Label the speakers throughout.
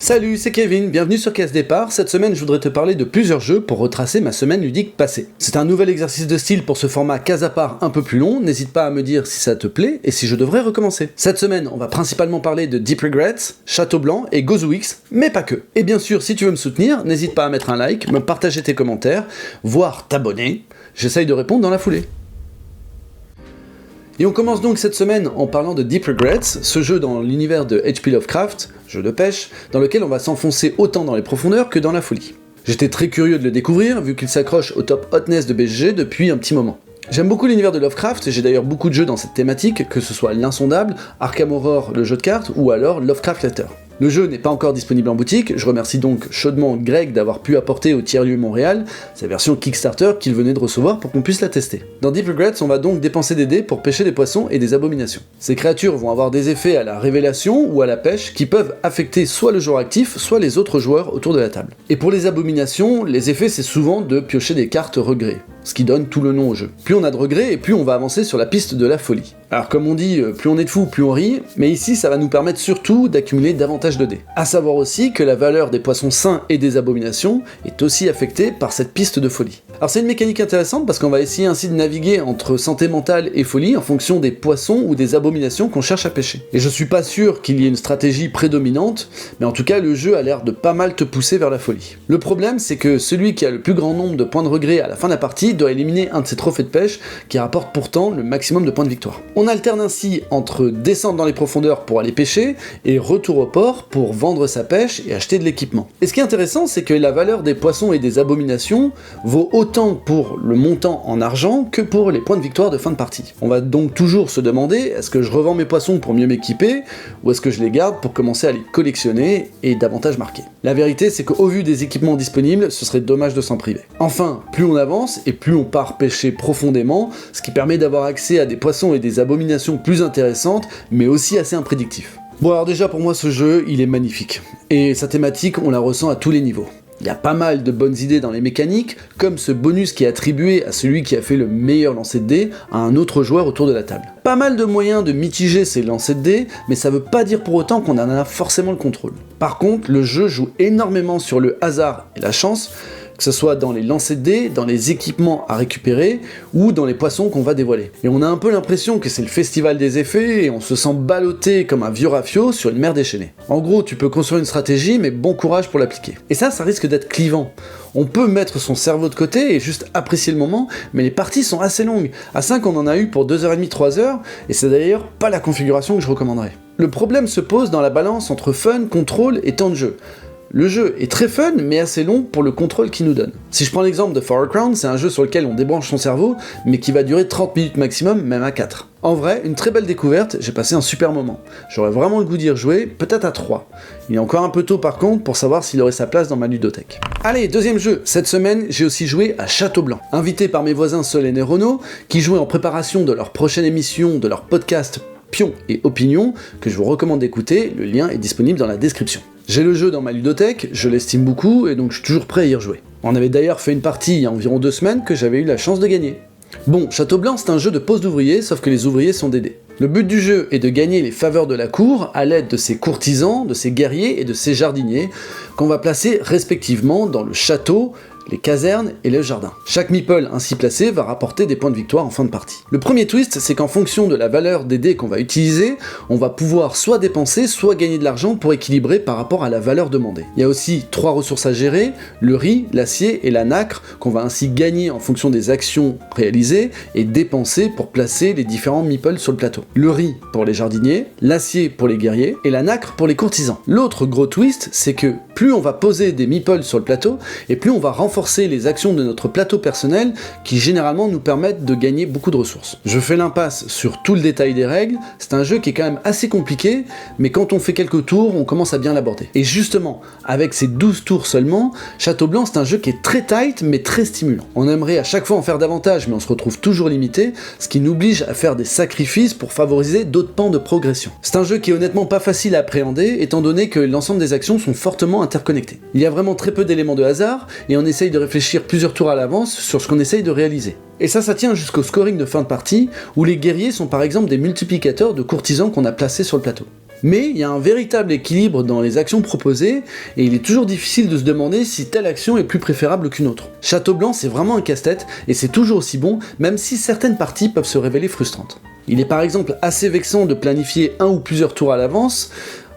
Speaker 1: Salut, c'est Kevin, bienvenue sur Case Départ. Cette semaine, je voudrais te parler de plusieurs jeux pour retracer ma semaine ludique passée. C'est un nouvel exercice de style pour ce format case à part un peu plus long, n'hésite pas à me dire si ça te plaît et si je devrais recommencer. Cette semaine, on va principalement parler de Deep Regrets, Château Blanc et GoZooX, mais pas que. Et bien sûr, si tu veux me soutenir, n'hésite pas à mettre un like, me partager tes commentaires, voire t'abonner. J'essaye de répondre dans la foulée. Et on commence donc cette semaine en parlant de Deep Regrets, ce jeu dans l'univers de H.P. Lovecraft, jeu de pêche, dans lequel on va s'enfoncer autant dans les profondeurs que dans la folie. J'étais très curieux de le découvrir, vu qu'il s'accroche au top hotness de BGG depuis un petit moment. J'aime beaucoup l'univers de Lovecraft, et j'ai d'ailleurs beaucoup de jeux dans cette thématique, que ce soit l'Insondable, Arkham Horror, le jeu de cartes, ou alors Lovecraft Letter. Le jeu n'est pas encore disponible en boutique, je remercie donc chaudement Greg d'avoir pu apporter au Tiers-Lieu Montréal sa version Kickstarter qu'il venait de recevoir pour qu'on puisse la tester. Dans Deep Regrets, on va donc dépenser des dés pour pêcher des poissons et des abominations. Ces créatures vont avoir des effets à la révélation ou à la pêche qui peuvent affecter soit le joueur actif, soit les autres joueurs autour de la table. Et pour les abominations, les effets c'est souvent de piocher des cartes regrets, ce qui donne tout le nom au jeu. Plus on a de regrets et plus on va avancer sur la piste de la folie. Alors comme on dit, plus on est de fous, plus on rit, mais ici ça va nous permettre surtout d'accumuler davantage de dés. A savoir aussi que la valeur des poissons sains et des abominations est aussi affectée par cette piste de folie. Alors c'est une mécanique intéressante parce qu'on va essayer ainsi de naviguer entre santé mentale et folie en fonction des poissons ou des abominations qu'on cherche à pêcher. Et je suis pas sûr qu'il y ait une stratégie prédominante, mais en tout cas le jeu a l'air de pas mal te pousser vers la folie. Le problème c'est que celui qui a le plus grand nombre de points de regret à la fin de la partie doit éliminer un de ses trophées de pêche qui rapporte pourtant le maximum de points de victoire. On alterne ainsi entre descendre dans les profondeurs pour aller pêcher et retour au port pour vendre sa pêche et acheter de l'équipement. Et ce qui est intéressant, c'est que la valeur des poissons et des abominations vaut autant pour le montant en argent que pour les points de victoire de fin de partie. On va donc toujours se demander, est-ce que je revends mes poissons pour mieux m'équiper, ou est-ce que je les garde pour commencer à les collectionner et davantage marquer? La vérité, c'est qu'au vu des équipements disponibles, ce serait dommage de s'en priver. Enfin, plus on avance et plus on part pêcher profondément, ce qui permet d'avoir accès à des poissons et des abominations plus intéressantes, mais aussi assez imprédictifs. Bon alors déjà pour moi ce jeu, il est magnifique. Et sa thématique, on la ressent à tous les niveaux. Il y a pas mal de bonnes idées dans les mécaniques, comme ce bonus qui est attribué à celui qui a fait le meilleur lancer de dés à un autre joueur autour de la table. Pas mal de moyens de mitiger ces lancers de dés, mais ça veut pas dire pour autant qu'on en a forcément le contrôle. Par contre, le jeu joue énormément sur le hasard et la chance, que ce soit dans les lancers de dés, dans les équipements à récupérer, ou dans les poissons qu'on va dévoiler. Et on a un peu l'impression que c'est le festival des effets, et on se sent ballotté comme un vieux rafio sur une mer déchaînée. En gros, tu peux construire une stratégie, mais bon courage pour l'appliquer. Et ça risque d'être clivant. On peut mettre son cerveau de côté et juste apprécier le moment, mais les parties sont assez longues. À 5, on en a eu pour 2h30, 3h, et c'est d'ailleurs pas la configuration que je recommanderais. Le problème se pose dans la balance entre fun, contrôle et temps de jeu. Le jeu est très fun, mais assez long pour le contrôle qu'il nous donne. Si je prends l'exemple de For a Crown, c'est un jeu sur lequel on débranche son cerveau, mais qui va durer 30 minutes maximum, même à 4. En vrai, une très belle découverte, j'ai passé un super moment. J'aurais vraiment le goût d'y rejouer, peut-être à 3. Il est encore un peu tôt par contre pour savoir s'il aurait sa place dans ma ludothèque. Allez, deuxième jeu. Cette semaine, j'ai aussi joué à Château Blanc. Invité par mes voisins Solène et Renaud, qui jouaient en préparation de leur prochaine émission de leur podcast Pion et Opinion, que je vous recommande d'écouter, le lien est disponible dans la description. J'ai le jeu dans ma ludothèque, je l'estime beaucoup et donc je suis toujours prêt à y rejouer. On avait d'ailleurs fait une partie il y a environ 2 semaines que j'avais eu la chance de gagner. Bon, Château Blanc c'est un jeu de pose d'ouvriers, sauf que les ouvriers sont des dés. Le but du jeu est de gagner les faveurs de la cour à l'aide de ses courtisans, de ses guerriers et de ses jardiniers, qu'on va placer respectivement dans le château, les casernes et le jardin. Chaque meeple ainsi placé va rapporter des points de victoire en fin de partie. Le premier twist, c'est qu'en fonction de la valeur des dés qu'on va utiliser, on va pouvoir soit dépenser, soit gagner de l'argent pour équilibrer par rapport à la valeur demandée. Il y a aussi 3 ressources à gérer, le riz, l'acier et la nacre, qu'on va ainsi gagner en fonction des actions réalisées et dépenser pour placer les différents meeples sur le plateau. Le riz pour les jardiniers, l'acier pour les guerriers et la nacre pour les courtisans. L'autre gros twist, c'est que plus on va poser des meeples sur le plateau, et plus on va renforcer les actions de notre plateau personnel qui généralement nous permettent de gagner beaucoup de ressources. Je fais l'impasse sur tout le détail des règles, c'est un jeu qui est quand même assez compliqué, mais quand on fait quelques tours, on commence à bien l'aborder. Et justement, avec ces 12 tours seulement, Château Blanc c'est un jeu qui est très tight mais très stimulant. On aimerait à chaque fois en faire davantage, mais on se retrouve toujours limité, ce qui nous oblige à faire des sacrifices pour favoriser d'autres pans de progression. C'est un jeu qui est honnêtement pas facile à appréhender, étant donné que l'ensemble des actions sont fortement interconnectées. Il y a vraiment très peu d'éléments de hasard, et on essaye de réfléchir plusieurs tours à l'avance sur ce qu'on essaye de réaliser. Et ça tient jusqu'au scoring de fin de partie, où les guerriers sont par exemple des multiplicateurs de courtisans qu'on a placés sur le plateau. Mais il y a un véritable équilibre dans les actions proposées, et il est toujours difficile de se demander si telle action est plus préférable qu'une autre. Château Blanc, c'est vraiment un casse-tête, et c'est toujours aussi bon, même si certaines parties peuvent se révéler frustrantes. Il est par exemple assez vexant de planifier un ou plusieurs tours à l'avance,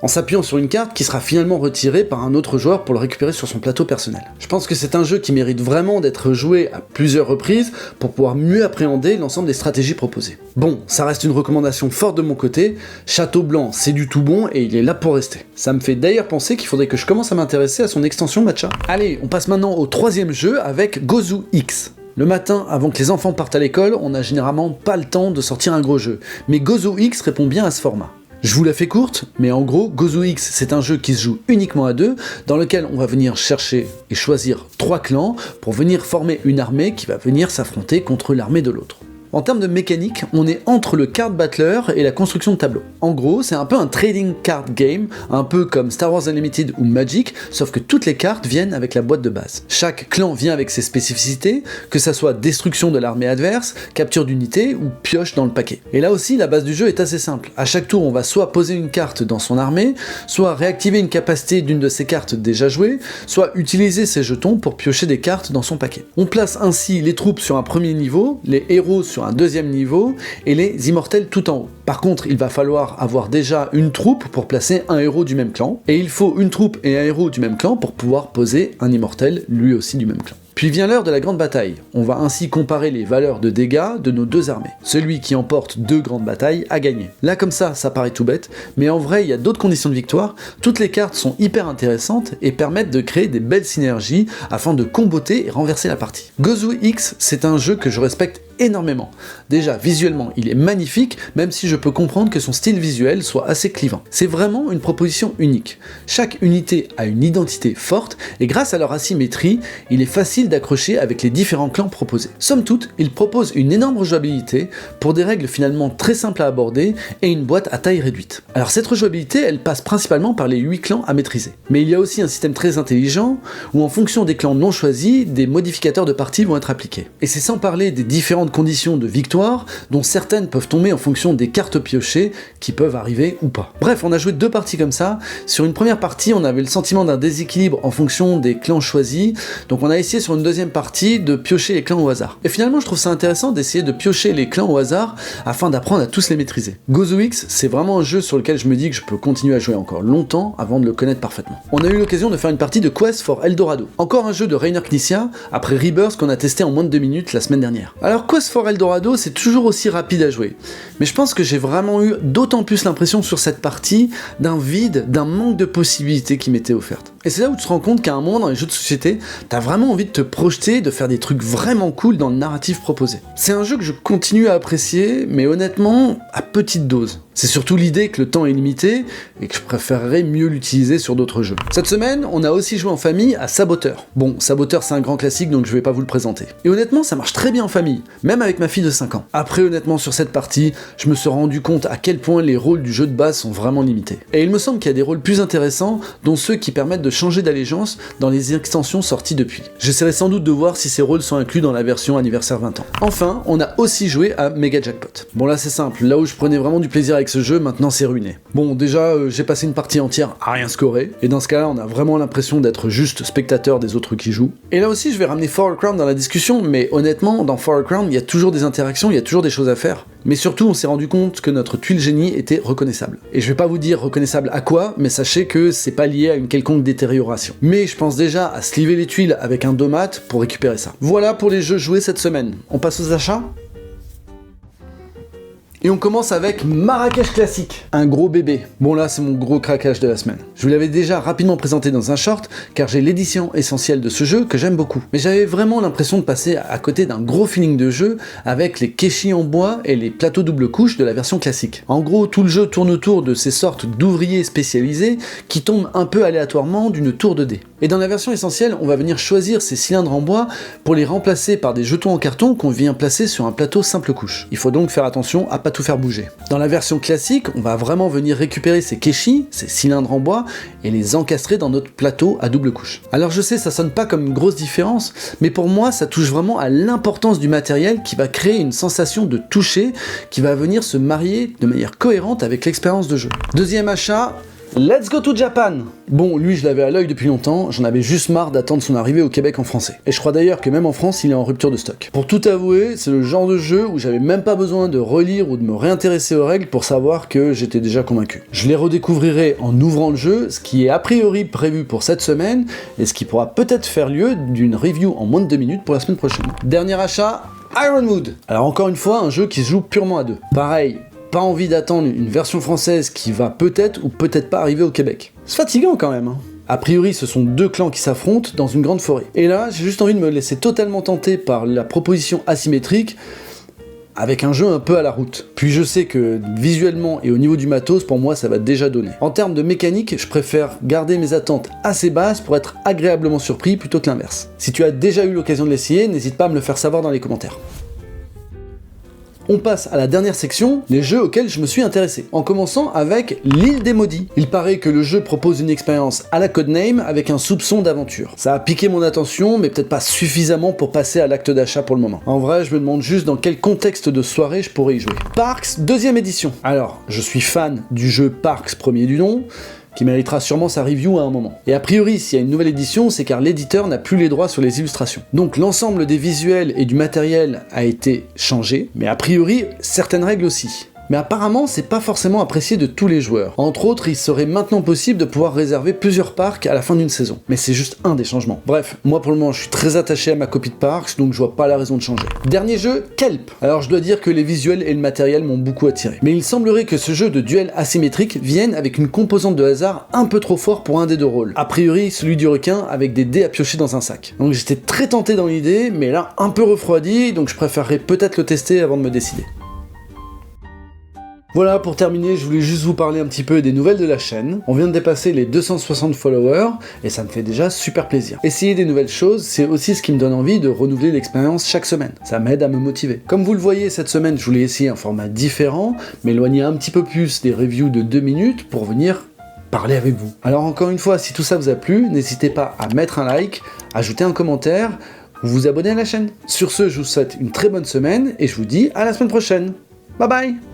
Speaker 1: en s'appuyant sur une carte qui sera finalement retirée par un autre joueur pour le récupérer sur son plateau personnel. Je pense que c'est un jeu qui mérite vraiment d'être joué à plusieurs reprises pour pouvoir mieux appréhender l'ensemble des stratégies proposées. Bon, ça reste une recommandation forte de mon côté, Château Blanc c'est du tout bon et il est là pour rester. Ça me fait d'ailleurs penser qu'il faudrait que je commence à m'intéresser à son extension Matcha. Allez, on passe maintenant au troisième jeu avec Gozu X. Le matin, avant que les enfants partent à l'école, on n'a généralement pas le temps de sortir un gros jeu, mais Gozu X répond bien à ce format. Je vous la fais courte, mais en gros, Gozu X, c'est un jeu qui se joue uniquement à deux, dans lequel on va venir chercher et choisir 3 clans pour venir former une armée qui va venir s'affronter contre l'armée de l'autre. En termes de mécanique, on est entre le card battler et la construction de tableaux. En gros, c'est un peu un trading card game, un peu comme Star Wars Unlimited ou Magic, sauf que toutes les cartes viennent avec la boîte de base. Chaque clan vient avec ses spécificités, que ça soit destruction de l'armée adverse, capture d'unités ou pioche dans le paquet. Et là aussi, la base du jeu est assez simple. À chaque tour, on va soit poser une carte dans son armée, soit réactiver une capacité d'une de ses cartes déjà jouées, soit utiliser ses jetons pour piocher des cartes dans son paquet. On place ainsi les troupes sur un premier niveau, les héros sur un deuxième niveau et les immortels tout en haut. Par contre, il va falloir avoir déjà une troupe pour placer un héros du même clan, et il faut une troupe et un héros du même clan pour pouvoir poser un immortel lui aussi du même clan. Puis vient l'heure de la grande bataille. On va ainsi comparer les valeurs de dégâts de nos deux armées. Celui qui emporte 2 grandes batailles a gagné. Là comme ça paraît tout bête, mais en vrai il y a d'autres conditions de victoire. Toutes les cartes sont hyper intéressantes et permettent de créer des belles synergies afin de comboter et renverser la partie. Gozu X, c'est un jeu que je respecte énormément. Déjà, visuellement, il est magnifique, même si je peux comprendre que son style visuel soit assez clivant. C'est vraiment une proposition unique. Chaque unité a une identité forte, et grâce à leur asymétrie, il est facile d'accrocher avec les différents clans proposés. Somme toute, il propose une énorme rejouabilité, pour des règles finalement très simples à aborder, et une boîte à taille réduite. Alors cette rejouabilité, elle passe principalement par les 8 clans à maîtriser. Mais il y a aussi un système très intelligent, où en fonction des clans non choisis, des modificateurs de partie vont être appliqués. Et c'est sans parler des différentes conditions de victoire, dont certaines peuvent tomber en fonction des cartes piochées qui peuvent arriver ou pas. Bref, on a joué 2 parties comme ça. Sur une première partie, on avait le sentiment d'un déséquilibre en fonction des clans choisis, donc on a essayé sur une deuxième partie de piocher les clans au hasard. Et finalement, je trouve ça intéressant d'essayer de piocher les clans au hasard afin d'apprendre à tous les maîtriser. Gozu X, c'est vraiment un jeu sur lequel je me dis que je peux continuer à jouer encore longtemps avant de le connaître parfaitement. On a eu l'occasion de faire une partie de Quest for Eldorado, encore un jeu de Rainer Knizia, après Rebirth qu'on a testé en moins de 2 minutes la semaine dernière. Alors Quest for Eldorado, c'est toujours aussi rapide à jouer, mais je pense que j'ai vraiment eu d'autant plus l'impression sur cette partie d'un vide, d'un manque de possibilités qui m'étaient offertes. Et c'est là où tu te rends compte qu'à un moment dans les jeux de société, t'as vraiment envie de te projeter, de faire des trucs vraiment cool dans le narratif proposé. C'est un jeu que je continue à apprécier, mais honnêtement, à petite dose. C'est surtout l'idée que le temps est limité et que je préférerais mieux l'utiliser sur d'autres jeux. Cette semaine, on a aussi joué en famille à Saboteur. Bon, Saboteur c'est un grand classique donc je vais pas vous le présenter. Et honnêtement, ça marche très bien en famille, même avec ma fille de 5 ans. Après honnêtement sur cette partie, je me suis rendu compte à quel point les rôles du jeu de base sont vraiment limités. Et il me semble qu'il y a des rôles plus intéressants, dont ceux qui permettent de changer d'allégeance dans les extensions sorties depuis. J'essaierai sans doute de voir si ces rôles sont inclus dans la version anniversaire 20 ans. Enfin, on a aussi joué à Mega Jackpot. Bon là c'est simple, là où je prenais vraiment du plaisir avec ce jeu, maintenant c'est ruiné. Bon déjà j'ai passé une partie entière à rien scorer, et dans ce cas là on a vraiment l'impression d'être juste spectateur des autres qui jouent. Et là aussi je vais ramener For All Crown dans la discussion, mais honnêtement dans For All Crown il y a toujours des interactions, il y a toujours des choses à faire. Mais surtout on s'est rendu compte que notre tuile génie était reconnaissable. Et je vais pas vous dire reconnaissable à quoi, mais sachez que c'est pas lié à une quelconque détérioration. Mais je pense déjà à sliver les tuiles avec un domat pour récupérer ça. Voilà pour les jeux joués cette semaine. On passe aux achats ? Et on commence avec Marrakech Classique, un gros bébé. Bon là c'est mon gros craquage de la semaine. Je vous l'avais déjà rapidement présenté dans un short, car j'ai l'édition essentielle de ce jeu que j'aime beaucoup. Mais j'avais vraiment l'impression de passer à côté d'un gros feeling de jeu avec les kéchis en bois et les plateaux double couche de la version classique. En gros, tout le jeu tourne autour de ces sortes d'ouvriers spécialisés qui tombent un peu aléatoirement d'une tour de dés. Et dans la version essentielle, on va venir choisir ces cylindres en bois pour les remplacer par des jetons en carton qu'on vient placer sur un plateau simple couche. Il faut donc faire attention à pas pas tout faire bouger. Dans la version classique, on va vraiment venir récupérer ces keshi, ces cylindres en bois, et les encastrer dans notre plateau à double couche. Alors je sais, ça sonne pas comme une grosse différence, mais pour moi, ça touche vraiment à l'importance du matériel qui va créer une sensation de toucher, qui va venir se marier de manière cohérente avec l'expérience de jeu. Deuxième achat, let's go to Japan! Bon, lui je l'avais à l'œil depuis longtemps, j'en avais juste marre d'attendre son arrivée au Québec en français. Et je crois d'ailleurs que même en France, il est en rupture de stock. Pour tout avouer, c'est le genre de jeu où j'avais même pas besoin de relire ou de me réintéresser aux règles pour savoir que j'étais déjà convaincu. Je les redécouvrirai en ouvrant le jeu, ce qui est a priori prévu pour cette semaine, et ce qui pourra peut-être faire lieu d'une review en moins de 2 minutes pour la semaine prochaine. Dernier achat, Ironwood! Alors encore une fois, un jeu qui se joue purement à deux. Pareil, pas envie d'attendre une version française qui va peut-être ou peut-être pas arriver au Québec. C'est fatigant quand même, hein. A priori, ce sont 2 clans qui s'affrontent dans une grande forêt. Et là, j'ai juste envie de me laisser totalement tenter par la proposition asymétrique avec un jeu un peu à la route. Puis je sais que visuellement et au niveau du matos, pour moi, ça va déjà donner. En termes de mécanique, je préfère garder mes attentes assez basses pour être agréablement surpris plutôt que l'inverse. Si tu as déjà eu l'occasion de l'essayer, n'hésite pas à me le faire savoir dans les commentaires. On passe à la dernière section, les jeux auxquels je me suis intéressé, en commençant avec l'île des maudits. Il paraît que le jeu propose une expérience à la Codename avec un soupçon d'aventure. Ça a piqué mon attention, mais peut-être pas suffisamment pour passer à l'acte d'achat pour le moment. En vrai, je me demande juste dans quel contexte de soirée je pourrais y jouer. Parks, 2ème édition. Alors, je suis fan du jeu Parks premier du nom, qui méritera sûrement sa review à un moment. Et a priori, s'il y a une nouvelle édition, c'est car l'éditeur n'a plus les droits sur les illustrations. Donc l'ensemble des visuels et du matériel a été changé, mais a priori, certaines règles aussi. Mais apparemment, c'est pas forcément apprécié de tous les joueurs. Entre autres, il serait maintenant possible de pouvoir réserver plusieurs parcs à la fin d'une saison. Mais c'est juste un des changements. Bref, moi pour le moment, je suis très attaché à ma copie de Parks, donc je vois pas la raison de changer. Dernier jeu, Kelp. Alors je dois dire que les visuels et le matériel m'ont beaucoup attiré. Mais il semblerait que ce jeu de duel asymétrique vienne avec une composante de hasard un peu trop fort pour un dé de rôle. A priori, celui du requin avec des dés à piocher dans un sac. Donc j'étais très tenté dans l'idée, mais là un peu refroidi, donc je préférerais peut-être le tester avant de me décider. Voilà, pour terminer, je voulais juste vous parler un petit peu des nouvelles de la chaîne. On vient de dépasser les 260 followers, et ça me fait déjà super plaisir. Essayer des nouvelles choses, c'est aussi ce qui me donne envie de renouveler l'expérience chaque semaine. Ça m'aide à me motiver. Comme vous le voyez, cette semaine, je voulais essayer un format différent, m'éloigner un petit peu plus des reviews de 2 minutes pour venir parler avec vous. Alors encore une fois, si tout ça vous a plu, n'hésitez pas à mettre un like, ajouter un commentaire, ou vous abonner à la chaîne. Sur ce, je vous souhaite une très bonne semaine, et je vous dis à la semaine prochaine. Bye bye!